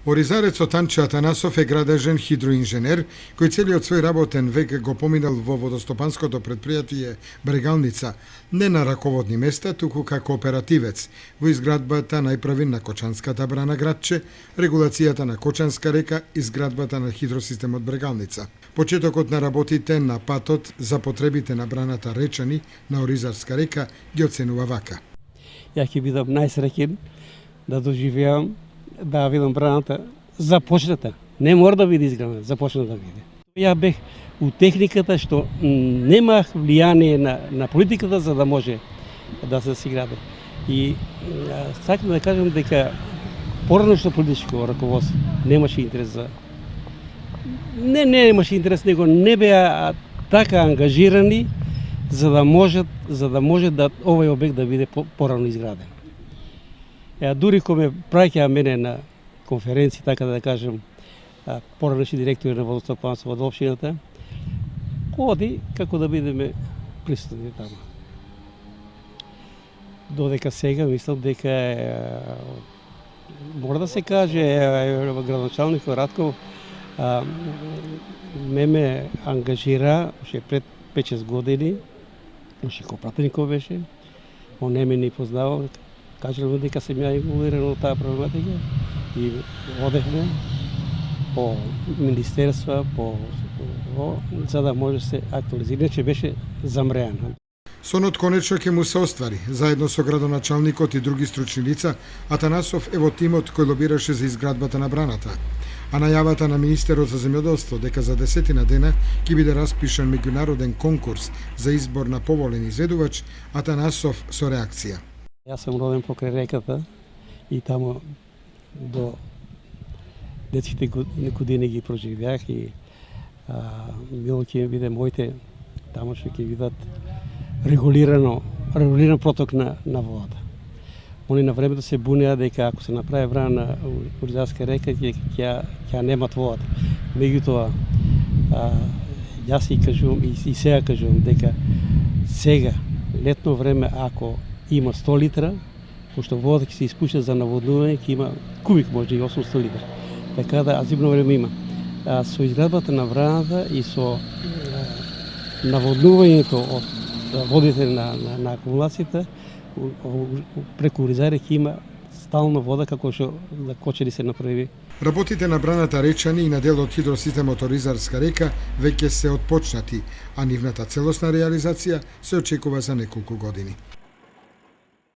Оризарецот Танче Атанасов е градежен хидроинженер кој целиот свој работен век го поминал во водостопанското предпријатие Брегалница, не на раководни места, туку како оперативец во изградбата најпрви на Кочанската брана градче, регулацијата на Кочанска река, изградбата на хидросистемот Брегалница. Почетокот на работите на патот за потребите на браната Речани на Оризарска река ги оценува вака. Ја ќе бидам најсреќен да доживеам да видам браната започната. Не мора да биде изградена, започна да биде. Ја бех у техниката што немах влијание на политиката за да може да се изгради. И сакам да кажам дека поранешно политичко раководство немаше интерес за не немаше интерес, него не беа така ангажирани за да може да овој објект да биде порано изграден. Дури кога ме праќаа мене на конференции, така да кажем, поранешни директори на водостопанство од општината, оди како да бидеме присутни таму. Додека сега мислам дека мора да се каже градоначалникот Ратков ме ангажира уште пред 5-6 години, уште ко пратеникот беше, он не ме ни познавал, кажал дека сум ја инволвиран во таа проблематика и одехме по министерства, за да може се актуализира, иначе беше замреано. Сонот конечно ќе му се оствари. Заедно со градоначалникот и други стручни лица, Атанасов е во тимот кој лобираше за изградбата на браната. А најавата на министерот за земјоделство дека за 10 дена ќе биде распишан меѓународен конкурс за избор на поволен изведувач, Атанасов со реакција. Јас сум роден покрај реката и таму до детските години ги проживеах и било ќе биде моите, таму што ќе видат регулиран проток на водата. Они на времето се бунеа дека ако се направи брана на Оризарска река ќе немат водата. Меѓутоа јас и кажувам и сега кажувам дека сега летно време ако има 100 литра, пошто водата ќе се испушта за наводнување, ќе има кубик може и 800 литра. Така да зимно време има. Со изградбата на браната и со наводнувањето од водите на акумулацијата, преку Оризаре ќе има стално вода како што за Кочани се направи. Работите на браната Речани и на дел од хидросистемот Оризарска река веќе се отпочнати, а нивната целосна реализација се очекува за неколку години.